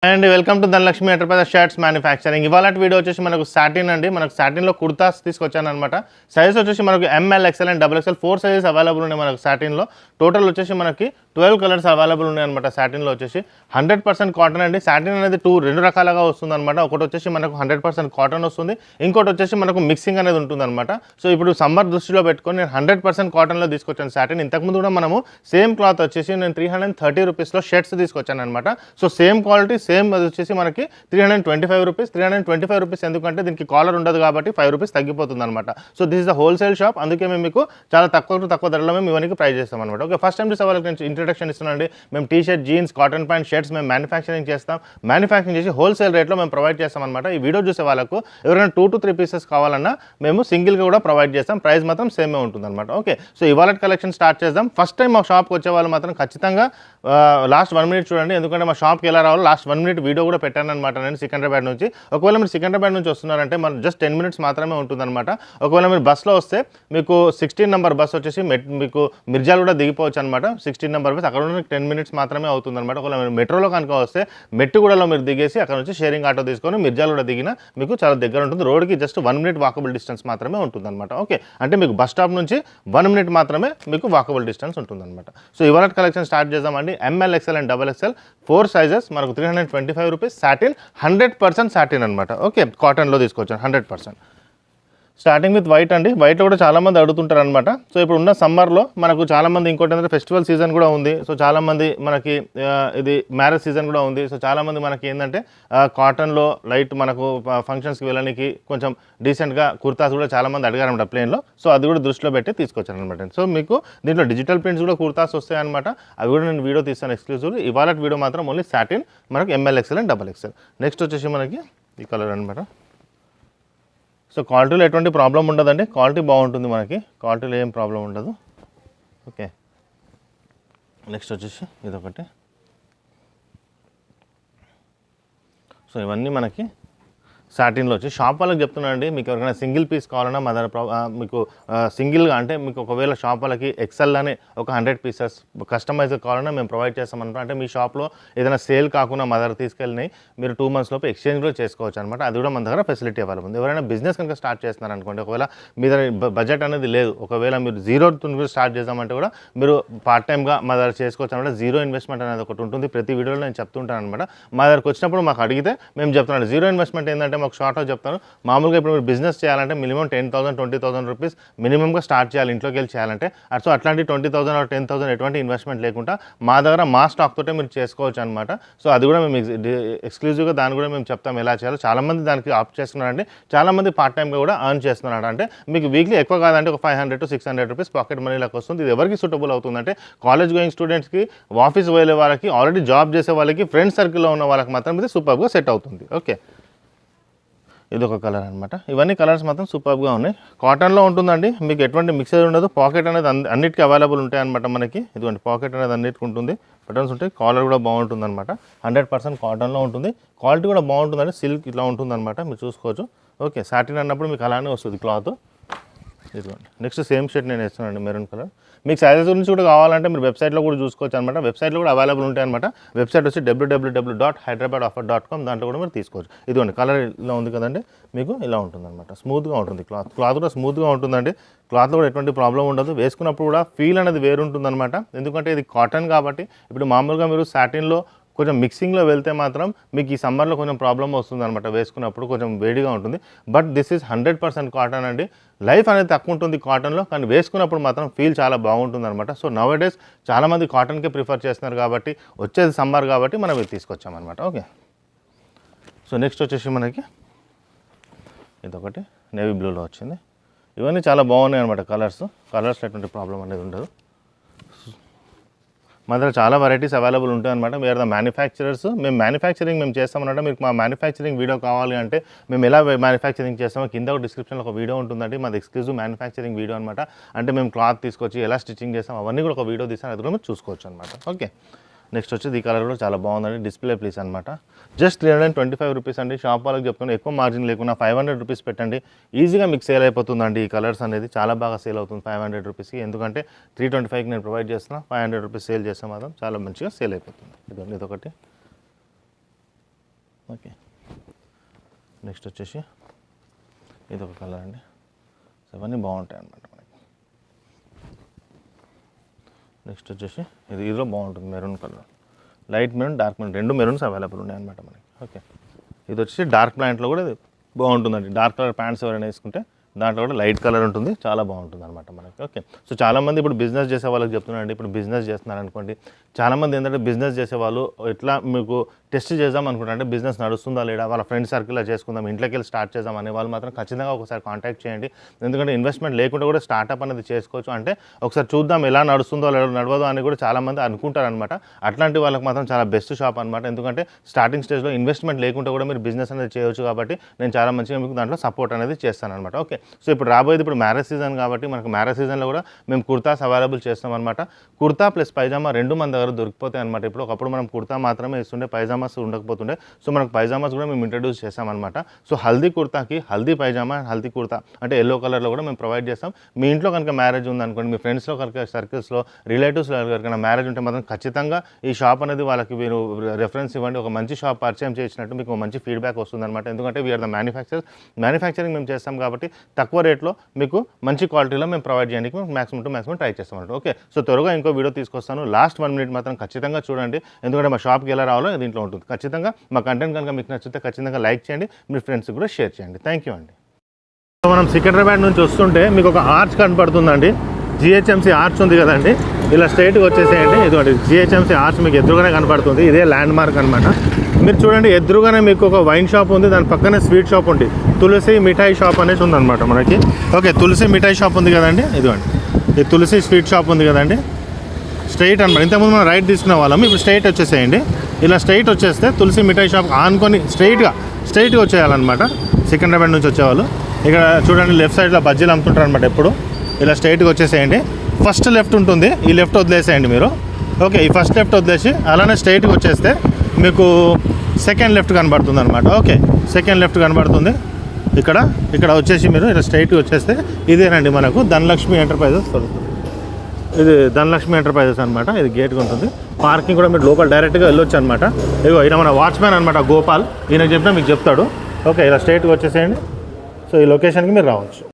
And welcome to Dhanalakshmi enterprises shirts manufacturing. ఇవాళ video వచ్చేసి మనకు సాటిన్ అండి. మనకు సాటిన్లో కుర్తాస్ తీసుకొచ్చాను అనమాట. సైజ్ వచ్చేసి మనకు ML, XL and double XL 4 sizes available ఉన్నాయి మనకు సాటిన్లో. టోటల్ వచ్చేసి మనకి 12 కలర్స్ అవైలబుల్ ఉన్నాయి అనమాట. సాటిన్లో వచ్చేసి 100% కాటన్ అండి. సాటిన్ అనేది రెండు రకాలుగా వస్తుంది అనమాట. ఒకటి వచ్చేసి మనకు 100% కాటన్ వస్తుంది, ఇంకోటి వచ్చేసి మనకు మిక్సింగ్ అనేది ఉంటుంది అనమాట. సో ఇప్పుడు సమ్మర్ దృష్టిలో పెట్టుకొని నేను 100% కాటన్లో తీసుకొచ్చాను సాటిన్. ఇంతకుముందు కూడా మనము సేమ్ క్లాత్ వచ్చేసి నేను 330 రూపీస్లో షర్ట్స్ తీసుకొచ్చాను అనమాట. సో సేమ్ క్వాలిటీ సేమ్ అది వచ్చేసి మనకి 325 రూపీస్. 325 రూపీస్ ఎందుకంటే దీనికి కాలర్ ఉండదు కాబట్టి 5 రూపీస్ తగ్గిపోతుంది అనమాట. So this is the wholesale shop, అందుకే మేము మీకు చాలా తక్కువ ధరలో మేము ఇవన్నీ ప్రైస్ చేస్తాం అనమాట. ఓకే, ఫస్ట్ టైం చూసే వాళ్ళకి నేను ఇంట్రడక్షన్ ఇస్తున్నానండి. మేము T shirt, jeans, cotton pant, shirts మేము మ్యానుఫ్యాక్చరింగ్ చేస్తాం. మ్యానుఫ్యాక్చరింగ్ చేసి హోల్సేల్ రేట్లో మేము ప్రొవైడ్ చేస్తాం అనమాట. ఈ వీడియో చూసే వాళ్ళకు ఎవరైనా 2 to 3 పీసెస్ కావాలన్నా మేము సింగిల్గా కూడా ప్రొవైడ్ చేస్తాం. ప్రైస్ మాత్రం సేమే ఉంటుంది అనమాట. ఓకే, సో ఇవాళ కలెక్షన్ స్టార్ట్ చేద్దాం. ఫస్ట్ టైం మా షాప్కి వచ్చే వాళ్ళు మాత్రం ఖచ్చితంగా లాస్ట్ 1 minute చూడండి, ఎందుకంటే మా షాప్కి ఎలా రావాలో లాస్ట్ 1 minute వీడియో కూడా పెట్టాను అనమాట నేను సికింద్రాబాద్ నుంచి. ఒకవేళ మీరు సికింద్రాబాద్ నుంచి వస్తున్నారంటే మనం జస్ట్ 10 minutes మాత్రమే ఉంటుందన్నమాట. ఒకవేళ మీరు బస్లో వస్తే మీకు 16 నెంబర్ బస్ వచ్చేసి మీకు మిర్జాల్గూడ దిగిపోవచ్చు అనమాట. 16 నెంబర్ బస్ అక్కడ నుండి 10 minutes మాత్రమే అవుతుంది అనమాట. ఒకవేళ మీరు మెట్రోలో కనుక వస్తే మెట్టుగూడలో మీరు దిగేసి అక్కడ నుంచి షేరింగ్ ఆటో తీసుకొని మిర్జాల్గూడ దిగిన మీకు చాలా దగ్గర ఉంటుంది. రోడ్కి జస్ట్ 1 minute వాకబుల్ డిస్టెన్స్ మాత్రమే ఉంటుంది అనమాట. ఓకే, అంటే మీకు బస్ స్టాప్ నుంచి 1 minute మాత్రమే మీకు వాకబుల్ డిస్టెన్స్ ఉంటుందన్నమాట. సో ఇవాళ కలెక్షన్ స్టార్ట్ చేద్దామండి. ML, XL and double XL 4 sizes మనకు 325 రూపీస్. సాటిన్ 100% సాటిన్ అనమాట. ఓకే, కాటన్లో తీసుకొచ్చాను 100%. స్టార్టింగ్ విత్ వైట్ అండి. వైట్లో కూడా చాలామంది అడుగుతుంటారు అనమాట. సో ఇప్పుడు ఉన్న సమ్మర్లో మనకు చాలామంది ఇంకోటి ఏంటంటే ఫెస్టివల్ సీజన్ కూడా ఉంది. సో చాలామంది మనకి ఇది మ్యారేజ్ సీజన్ కూడా ఉంది. సో చాలామంది మనకి ఏంటంటే కాటన్లో లైట్ మనకు ఫంక్షన్స్కి వెళ్ళడానికి కొంచెం డీసెంట్గా కుర్తాస్ కూడా చాలామంది అడిగారనమాట ప్లేన్లో. సో అది కూడా దృష్టిలో పెట్టి తీసుకొచ్చాను అనమాట. సో మీకు దీంట్లో డిజిటల్ ప్రింట్స్ కూడా కుర్తాస్ వస్తాయన్నమాట. అవి కూడా నేను వీడియో తీస్తాను ఎక్స్క్లూజివ్. ఇవాళ వీడియో మాత్రం ఓన్లీ సాటిన్ మనకు ML, XL and double XL. Next వచ్చేసి మనకి ఈ కలర్ అనమాట. సో క్వాలిటీలో ఎటువంటి ప్రాబ్లం ఉండదండి. క్వాలిటీ బాగుంటుంది మనకి, క్వాలిటీలో ఏం ప్రాబ్లం ఉండదు. ఓకే, నెక్స్ట్ వచ్చేసి ఇదొకటి. సో ఇవన్నీ మనకి సాటిన్లో వచ్చి షాప్ వాళ్ళకి చెప్తున్నానండి. మీకు ఎవరికైనా సింగిల్ పీస్ కావాలన్నా మా దగ్గర మీకు సింగిల్గా అంటే మీకు ఒకవేళ షాప్ వాళ్ళకి ఎక్సెల్లోనే ఒక 100 పీసెస్ కస్టమైజ్ కావాలన్నా మేము ప్రొవైడ్ చేస్తామన్నమాట. అంటే మీ షాప్లో ఏదైనా సేల్ కాకుండా మా దగ్గర తీసుకెళ్ళి మీరు 2 months లోపు ఎక్స్చేంజ్ కూడా చేసుకోవచ్చు అనమాట. అది కూడా మన దగ్గర ఫెసిలిటీ అవైలబుల్ ఉంది. ఎవరైనా బిజినెస్ కనుక స్టార్ట్ చేస్తున్నారు అనుకోండి, ఒకవేళ మీ దగ్గర బడ్జెట్ అనేది లేదు, ఒకవేళ మీరు 0 నుంచి స్టార్ట్ చేద్దామంటే కూడా మీరు పార్ట్ టైమ్గా మా దగ్గర చేసుకోవచ్చు అనమాట. 0 ఇన్వెస్ట్మెంట్ అనేది ఒకటి ఉంటుంది. ప్రతి వీడియోలో నేను చెప్తుంటాను అనమాట. మా దగ్గరకు వచ్చినప్పుడు మాకు అడిగితే మేము చెప్తున్నాను 0 ఇన్వెస్ట్మెంట్ ఏంటంటే ఒక షార్ట్లో చెప్తాను. మామూలుగా ఇప్పుడు మీరు బిజినెస్ చేయాలంటే మినిమం 10,000, 20,000 రూపీస్ మినిమంగా స్టార్ట్ చేయాలి ఇంట్లోకి వెళ్ళి చేయాలంటే. సో అట్లాంటి 20,000 or 10,000 ఎటువంటి ఇన్వెస్ట్మెంట్ లేకుండా మా దగ్గర మా స్టాక్ తోటే మీరు చేసుకోవచ్చు అనమాట. సో అది కూడా మేము ఎక్స్క్లూజివ్గా దాన్ని కూడా మేము చెప్తాం ఎలా చేయాలో. చాలామంది దానికి ఆప్ట్ చేస్తున్నారండి. చాలామంది పార్ట్ టైమ్గా కూడా ఎర్న్ చేస్తున్నారు. అంటే మీకు వీక్లీ ఎక్కువ కాదంటే ఒక 500 to 600 రూపీస్ పాకెట్ మనీలకు వస్తుంది. ఇది ఎవరికి సూటబుల్ అవుతుందంటే కాలేజ్ గోయింగ్ స్టూడెంట్స్కి, ఆఫీస్ వెళ్ళే వాళ్ళకి, ఆల్రెడీ జాబ్ చేసే వాళ్ళకి, ఫ్రెండ్స్ సర్కిల్లో ఉన్న వాళ్ళకి మాత్రం ఇది సూపర్గా సెట్ అవుతుంది. ఓకే, ఇది ఒక కలర్ అనమాట. ఇవన్నీ కలర్స్ మాత్రం సూపర్గా ఉన్నాయి. కాటన్లో ఉంటుందండి. మీకు ఎటువంటి మిక్సర్ ఉండదు. పాకెట్ అనేది అన్నిటికీ అవైలబుల్ ఉంటాయి అనమాట. మనకి ఇటువంటి పాకెట్ అనేది అన్నిటికీ ఉంటుంది. బటన్స్ ఉంటాయి. కాలర్ కూడా బాగుంటుంది అనమాట. 100% కాటన్లో ఉంటుంది. క్వాలిటీ కూడా బాగుంటుందండి. సిల్క్ ఇట్లా ఉంటుందన్నమాట, మీరు చూసుకోవచ్చు. ఓకే, సాటిన్ అన్నప్పుడు మీకు అలానే వస్తుంది క్లాత్. ఇదిగోండి. నెక్స్ట్ సేమ్ షర్ట్ నేను వేస్తున్నాను మెరూన్ కలర్. మీకు సైజెస్ గురించి కూడా కావాలంటే మీరు వెబ్సైట్లో కూడా చూసుకోవచ్చు అనమాట. వెబ్సైట్లో కూడా అవైలబుల్ ఉంటాయి అనమాట. వెబ్సైట్ వచ్చి www.hyderabadoffer.com. దాంట్లో కూడా మీరు తీసుకోవచ్చు. ఇదిగోండి కలర్ ఇలా ఉంది కదండి, మీకు ఇలా ఉంటుంది అనమాట. స్మూత్గా ఉంటుంది క్లాత్ కూడా స్మూత్గా ఉంటుందండి. క్లాత్లో కూడా ఎటువంటి ప్రాబ్లం ఉండదు. వేసుకున్నప్పుడు కూడా ఫీల్ అనేది వేరుంటుంది అనమాట. ఎందుకంటే ఇది కాటన్ కాబట్టి. ఇప్పుడు మామూలుగా మీరు సాటిన్లో కొంచెం మిక్సింగ్లో వెళ్తే మాత్రం మీకు ఈ సమ్మర్లో కొంచెం ప్రాబ్లం వస్తుంది అనమాట. వేసుకున్నప్పుడు కొంచెం వేడిగా ఉంటుంది. బట్ దిస్ ఈజ్ 100% కాటన్ అండి. లైఫ్ అనేది తక్కువ ఉంటుంది కాటన్లో, కానీ వేసుకున్నప్పుడు మాత్రం ఫీల్ చాలా బాగుంటుంది అనమాట. సో నవ్ డేస్ చాలామంది కాటన్కే ప్రిఫర్ చేస్తున్నారు కాబట్టి, వచ్చేది సమ్మర్ కాబట్టి మనం ఇది తీసుకొచ్చామన్నమాట. ఓకే, సో నెక్స్ట్ వచ్చేసి మనకి ఇదొకటి నేవీ బ్లూలో వచ్చింది. ఇవన్నీ చాలా బాగున్నాయి అనమాట. కలర్స్ ఎటువంటి ప్రాబ్లం అనేది ఉండదు. మా దగ్గర చాలా వెరైటీస్ అవైలబుల్ ఉంటాయి అనమాట. We are the manufacturers. మేము మ్యానుఫ్యాక్చరింగ్ మేము చేస్తామన్నమాట. మీకు మా మ్యానుఫ్యాక్చరింగ్ వీడియో కావాలి అంటే మేము ఎలా మ్యానుఫ్యాక్చరింగ్ చేస్తామో కింద ఒక డిస్క్రిప్షన్లో ఒక వీడియో ఉంటుందండి. మాది ఎక్స్క్లూజివ్ మ్యానుఫ్యాక్చరింగ్ వీడియో అనమాట. అంటే మేము క్లాత్ తీసుకొచ్చి ఎలా స్టిచ్చింగ్ చేస్తాం అవన్నీ కూడా ఒక వీడియో తీస్తాను. అది కూడా మీరు చూసుకోవచ్చు అనమాట. ఓకే, నెక్స్ట్ వచ్చి ఈ కలర్ కూడా చాలా బాగుందండి. డిస్ప్లే ప్లీస్ అనమాట. జస్ట్ 325 రూపీస్ అండి. షాప్ వాళ్ళకి చెప్తున్నాను ఎక్కువ మార్జిన్ లేకుండా 500 రూపీస్ పెట్టండి. ఈజీగా మీకు సేల్ అయిపోతుందండి. ఈ కలర్స్ అనేది చాలా బాగా సేల్ అవుతుంది 500 రూపీస్కి. ఎందుకంటే 325కి నేను ప్రొవైడ్ చేస్తున్నా. 500 రూపీస్ సేల్ చేస్తే మాత్రం చాలా మంచిగా సేల్ అయిపోతుంది. ఇదొకటి. ఓకే, నెక్స్ట్ వచ్చేసి ఇది ఒక కలర్ అండి. సో ఇవన్నీ బాగుంటాయి అన్నమాట మనకి. నెక్స్ట్ వచ్చేసి ఇదిలో బాగుంటుంది maroon colour, light maroon, dark maroon, 2 maroons available ఉన్నాయి అనమాట మనకి. ఓకే, ఇది వచ్చేసి డార్క్ ప్యాంట్లో కూడా ఇది బాగుంటుందండి. డార్క్ కలర్ ప్యాంట్స్ ఎవరైనా వేసుకుంటే దాంట్లో కూడా లైట్ కలర్ ఉంటుంది, చాలా బాగుంటుంది అనమాట మనకి. ఓకే, సో చాలామంది ఇప్పుడు బిజినెస్ చేసే వాళ్ళకి చెప్తున్నారండి. ఇప్పుడు బిజినెస్ చేస్తున్నారు అనుకోండి, చాలామంది ఏంటంటే బిజినెస్ చేసేవాళ్ళు ఎట్లా మీకు టెస్ట్ చేద్దాం అనుకుంటారు, అంటే బిజినెస్ నడుస్తుందా లేదా, వాళ్ళ ఫ్రెండ్ సర్కిల్లో చేసుకుందాం, ఇంట్లోకి వెళ్ళి స్టార్ట్ చేద్దాం అనే వాళ్ళు మాత్రం ఖచ్చితంగా ఒకసారి కాంటాక్ట్ చేయండి. ఎందుకంటే ఇన్వెస్ట్మెంట్ లేకుండా కూడా స్టార్ట్అప్ అనేది చేసుకోవచ్చు. అంటే ఒకసారి చూద్దాం ఎలా నడుస్తుందో నడవదో అని కూడా చాలామంది అనుకుంటారు అనమాట. అట్లాంటి వాళ్ళకి మాత్రం చాలా బెస్ట్ షాప్ అనమాట. ఎందుకంటే స్టార్టింగ్ స్టేజ్లో ఇన్వెస్ట్మెంట్ లేకుండా కూడా మీరు బిజినెస్ అనేది చేయవచ్చు. కాబట్టి నేను చాలా మంచిగా మీకు దాంట్లో సపోర్ట్ అనేది చేస్తాను అనమాట. ఓకే, సో ఇప్పుడు రాబోయేది ఇప్పుడు మ్యారేజ్ సీజన్ కాబట్టి మనకు మ్యారేజ్ సీజన్లో కూడా మేము కుర్తాస్ అవైలబుల్ చేస్తాం అనమాట. కుర్తా ప్లస్ పైజామా 2 మన దగ్గర దొరికిపోతాయి అనమాట. ఇప్పుడు ఒకప్పుడు మనం కుర్తా మాత్రమే ఇస్తుండే, పైజామాస్ ఉండకపోతుండే. సో మనకు పైజామాస్ కూడా మేము ఇంట్రడ్యూస్ చేస్తామన్నమాట. సో హల్దీ కుర్తాకి హల్దీ పైజామా, హల్దీ కుర్తా అంటే ఎల్లో కలర్లో కూడా మేము ప్రొవైడ్ చేస్తాం. మీ ఇంట్లో కనుక మ్యారేజ్ ఉందనుకోండి, మీ ఫ్రెండ్స్లో కనుక సర్కిల్స్లో రిలేటివ్స్లో ఎవరికైనా మ్యారేజ్ ఉంటే మాత్రం ఖచ్చితంగా ఈ షాప్ అనేది వాళ్ళకి మీరు రెఫరెన్స్ ఇవ్వండి. ఒక మంచి షాప్ పరిచయం చేసినట్టు మీకు మంచి ఫీడ్బ్యాక్ వస్తుందన్నమాట. ఎందుకంటే వీఆర్ ద మ్యానుఫ్యాక్చరింగ్ మేము చేస్తాం కాబట్టి తక్కువ రేట్లో మీకు మంచి క్వాలిటీలో మేము ప్రొవైడ్ చేయడానికి మ్యాక్సిమం టు మ్యాక్సిమం ట్రై చేస్తామంట. ఓకే, సో త్వరగా ఇంకో వీడియో తీసుకొస్తాను. లాస్ట్ 1 మినిట్ మాత్రం ఖచ్చితంగా చూడండి, ఎందుకంటే మా షాప్కి ఎలా రావాలో దీంట్లో ఉంటుంది. ఖచ్చితంగా మా కంటెంట్ కనుక మీకు నచ్చితే ఖచ్చితంగా లైక్ చేయండి, మీ ఫ్రెండ్స్కి కూడా షేర్ చేయండి. థ్యాంక్ యూ అండి. మనం సికింద్రాబాద్ నుంచి వస్తుంటే మీకు ఒక ఆర్చ్ కనపడుతుందండి, జిహెచ్ఎంసీ ఆర్చ్ ఉంది కదండి. ఇలా స్ట్రైట్గా వచ్చేసేయండి. ఇదిగోండి జిహెచ్ఎంసీ ఆర్చ్ మీకు ఎదురుగానే కనపడుతుంది. ఇదే ల్యాండ్ మార్క్ అనమాట. మీరు చూడండి, ఎదురుగానే మీకు ఒక వైన్ షాప్ ఉంది, దాని పక్కనే స్వీట్ షాప్ ఉంది. తులసి మిఠాయి షాప్ అనేసి ఉందన్నమాట మనకి. ఓకే, తులసి మిఠాయి షాప్ ఉంది కదండి. ఇదిగోండి ఈ తులసి స్వీట్ షాప్ ఉంది కదండి. స్ట్రైట్ అనమాట. ఇంతకుముందు మనం రైట్ తీసుకునే వాళ్ళం, ఇప్పుడు స్ట్రైట్ వచ్చేసేయండి. ఇలా స్ట్రైట్ వచ్చేస్తే తులసి మిఠాయి షాప్ ఆనుకొని స్ట్రైట్గా వచ్చేయాలన్నమాట. సికింద్రాబాద్ నుంచి వచ్చేవాళ్ళు ఇక్కడ చూడండి, లెఫ్ట్ సైడ్లో బజ్జీలు అమ్ముతుంటారు అనమాట. ఎప్పుడు ఇలా స్ట్రైట్గా వచ్చేసేయండి. ఫస్ట్ లెఫ్ట్ ఉంటుంది, ఈ లెఫ్ట్ వదిలేసేయండి మీరు. ఓకే, ఈ ఫస్ట్ లెఫ్ట్ వదిలేసి అలానే స్ట్రైట్గా వచ్చేస్తే మీకు సెకండ్ లెఫ్ట్ కనబడుతుంది అనమాట. ఓకే, సెకండ్ లెఫ్ట్ కనబడుతుంది. ఇక్కడ వచ్చేసి మీరు ఇలా స్ట్రైట్గా వచ్చేస్తే ఇదేనండి మనకు ధనలక్ష్మి ఎంటర్ప్రైజెస్. ఇది ధనలక్ష్మి ఎంటర్ప్రైజెస్ అనమాట. ఇది గేట్గా ఉంటుంది. పార్కింగ్ కూడా మీరు లోపల డైరెక్ట్గా వెళ్ళొచ్చు అనమాట. ఇగో ఈయన మన వాచ్మ్యాన్ అనమాట, గోపాల్. ఈయనకు చెప్పినా మీకు చెప్తాడు. ఓకే, ఇలా స్ట్రైట్గా వచ్చేసేయండి. సో ఈ లొకేషన్కి మీరు రావచ్చు.